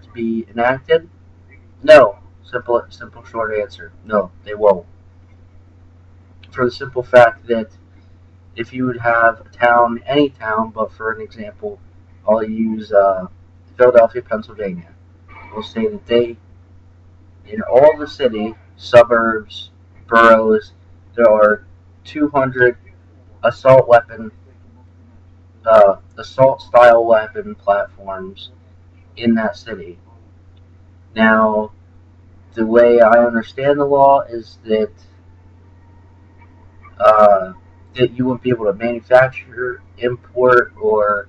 to be enacted? No. Simple short answer. No, they won't. For the simple fact that if you would have a town, any town, but for an example, I'll use Philadelphia, Pennsylvania. We'll say that in all the city, suburbs, boroughs, there are 200 assault weapon, assault style weapon platforms in that city. Now, the way I understand the law is that you wouldn't be able to manufacture, import, or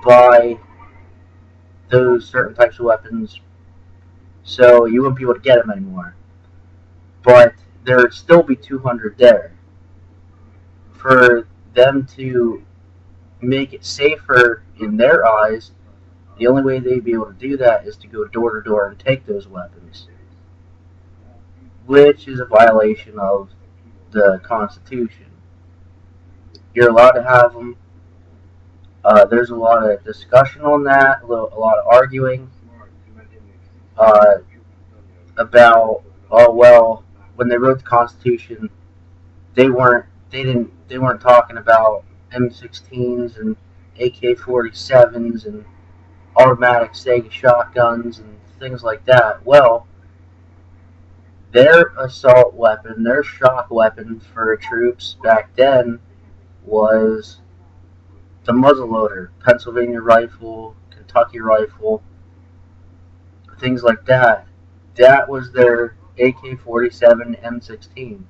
buy those certain types of weapons, so you wouldn't be able to get them anymore. But there would still be 200 there. For them to make it safer in their eyes, the only way they'd be able to do that is to go door to door and take those weapons, which is a violation of the Constitution. You're allowed to have them. There's a lot of discussion on that, a lot of arguing about, oh well, when they wrote the Constitution, they weren't talking about M16s and AK-47s and automatic Sega shotguns and things like that. Well, their assault weapon, their shock weapon for troops back then was the muzzleloader, Pennsylvania rifle, Kentucky rifle, things like that. That was their AK-47 M16.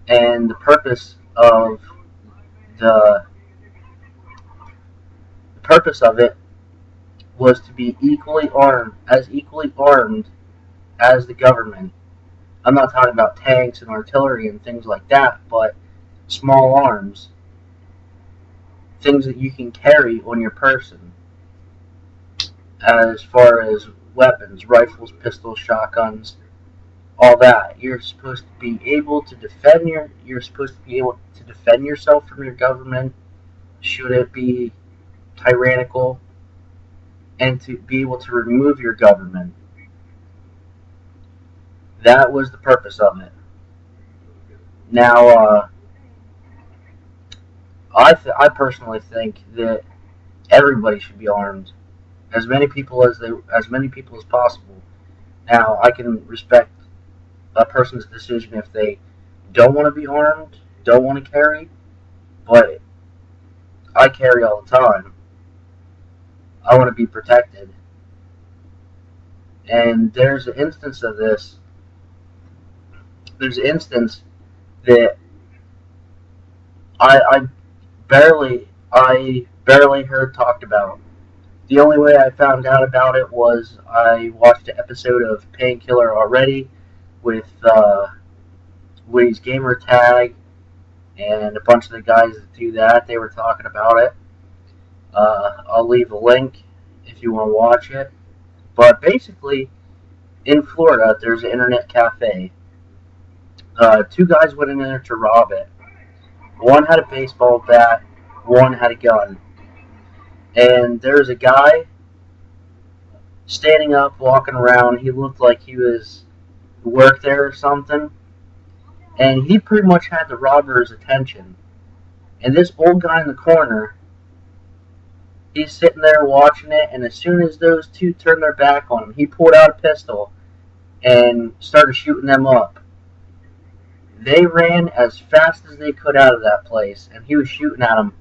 And the purpose of the purpose of it was to be equally armed as the government. I'm not talking about tanks and artillery and things like that, but small arms, things that you can carry on your person, as far as weapons, rifles, pistols, shotguns, all that. You're supposed to be able to defend yourself from your government should it be tyrannical, and to be able to remove your government. That was the purpose of it. Now, I personally think that everybody should be armed, as many people as possible. Now, I can respect a person's decision if they don't want to be armed, don't want to carry, but I carry all the time. I want to be protected. And there's an instance of this. There's an instance that I barely heard talked about. The only way I found out about it was I watched an episode of Painkiller Already with Woody's Gamer Tag and a bunch of the guys that do that. They were talking about it. I'll leave a link if you want to watch it. But basically, in Florida, there's an internet cafe. Two guys went in there to rob it. One had a baseball bat, one had a gun. And there's a guy standing up, walking around. He looked like he worked there or something. And he pretty much had the robber's attention. And this old guy in the corner, he's sitting there watching it, and as soon as those two turned their back on him, he pulled out a pistol and started shooting them up. They ran as fast as they could out of that place, and he was shooting at them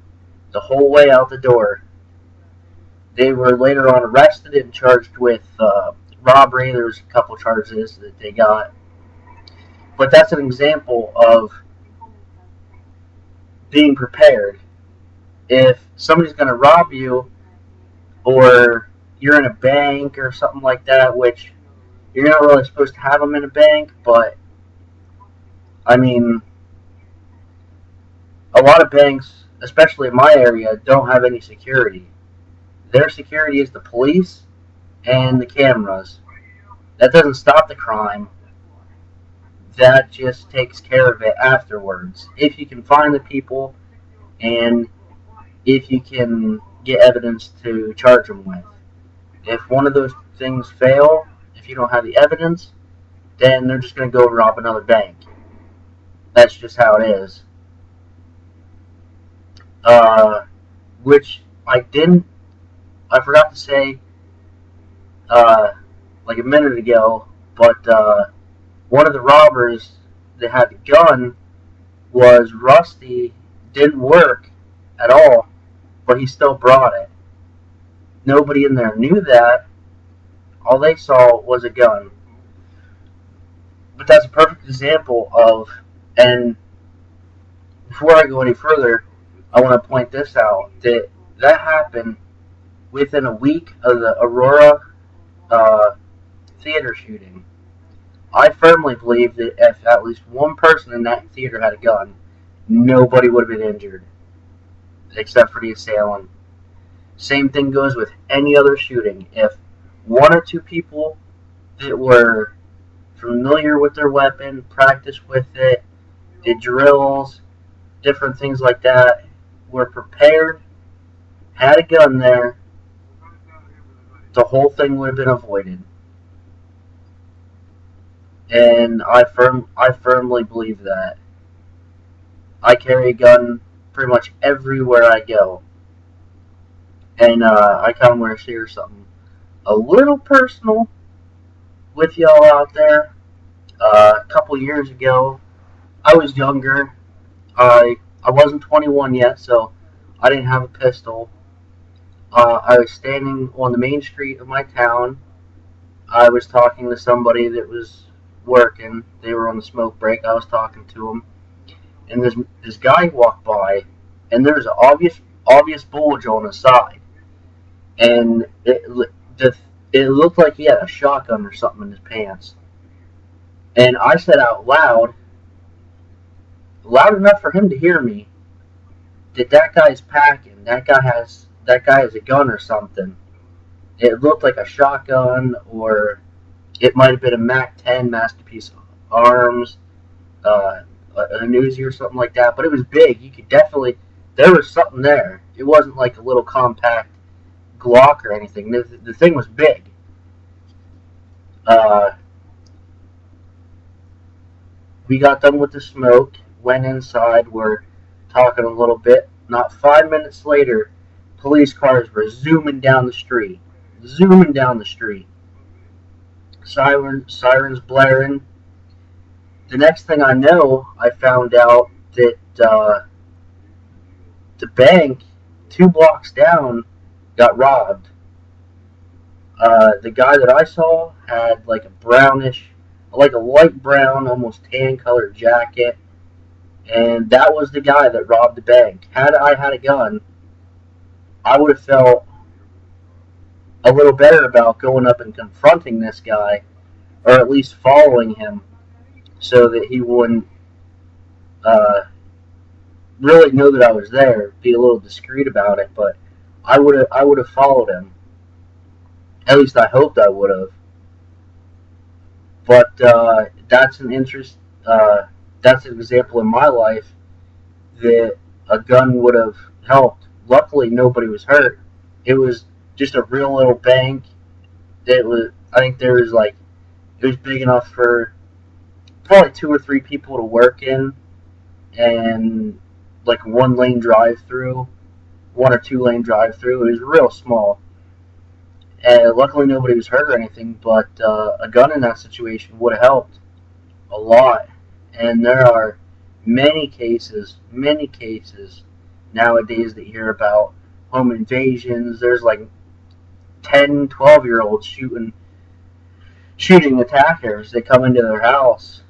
the whole way out the door. They were later on arrested and charged with robbery. There was a couple charges that they got. But that's an example of being prepared. If somebody's going to rob you, or you're in a bank or something like that, which you're not really supposed to have them in a bank, but I mean, a lot of banks, especially in my area, don't have any security. Their security is the police and the cameras. That doesn't stop the crime. That just takes care of it afterwards. If you can find the people, and if you can get evidence to charge them with. If one of those things fail, if you don't have the evidence, then they're just going to go rob another bank. That's just how it is. Which I forgot to say like a minute ago, but one of the robbers that had the gun was rusty, didn't work at all, but he still brought it. Nobody in there knew that. All they saw was a gun. But that's a perfect example of, and before I go any further, I want to point this out, that happened within a week of the Aurora theater shooting. I firmly believe that if at least one person in that theater had a gun, nobody would have been injured, except for the assailant. Same thing goes with any other shooting. If one or two people that were familiar with their weapon, practiced with it, did drills, different things like that, were prepared, had a gun there, the whole thing would have been avoided. And I firmly believe that. I carry a gun pretty much everywhere I go. And I kind of want to share something a little personal with y'all out there. A couple years ago, I was younger. I wasn't 21 yet, so I didn't have a pistol. I was standing on the main street of my town. I was talking to somebody that was working. They were on the smoke break. I was talking to them, and this guy walked by, and there was an obvious bulge on the side, and it looked like he had a shotgun or something in his pants. And I said out loud enough for him to hear me, that guy's packing. That guy has a gun or something. It looked like a shotgun, or it might have been a MAC-10 masterpiece of arms, a Uzi or something like that. But it was big. You could definitely, there was something there. It wasn't like a little compact Glock or anything. The thing was big. We got done with the smoke, went inside, we're talking a little bit. Not 5 minutes later, police cars were zooming down the street. Sirens blaring. The next thing I know, I found out that the bank 2 blocks down got robbed. The guy that I saw had like a light brown, almost tan colored jacket, and that was the guy that robbed the bank. Had I had a gun, I would have felt a little better about going up and confronting this guy, or at least following him, so that he wouldn't really know that I was there. Be a little discreet about it, but I would have followed him. At least I hoped I would have. But that's an example in my life that a gun would have helped. Luckily, nobody was hurt. It was just a real little bank. It was big enough for probably 2 or 3 people to work in, and like 1-lane drive-through, 1 or 2-lane drive-through. It was real small. And luckily nobody was hurt or anything, but a gun in that situation would have helped a lot. And there are many cases nowadays that you hear about home invasions. There's like 10, 12-year-olds shooting attackers. They come into their house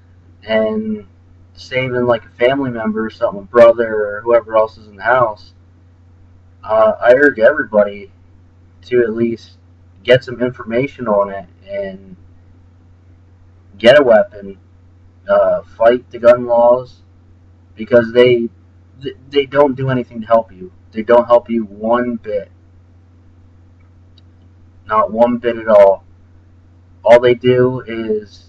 and saving like a family member or something, a brother or whoever else is in the house. I urge everybody to at least get some information on it and get a weapon. Fight the gun laws, because they don't do anything to help you. They don't help you one bit. Not one bit at all. All they do is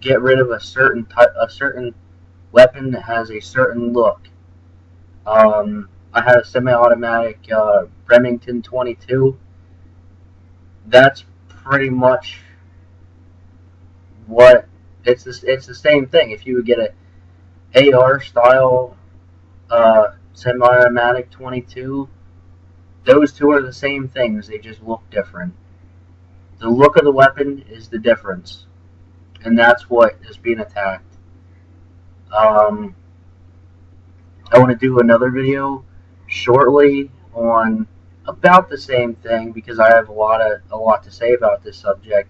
get rid of a certain weapon that has a certain look. I I had a semi-automatic Remington 22. That's pretty much what it's the same thing. If you would get a AR style semi-automatic 22, those two are the same things. They just look different. The look of the weapon is the difference, and that's what is being attacked. Um, I want to do another video shortly on about the same thing because I have a lot to say about this subject.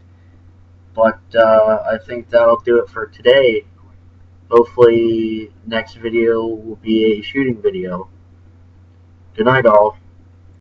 But I think that'll do it for today. Hopefully, next video will be a shooting video. Good night, all.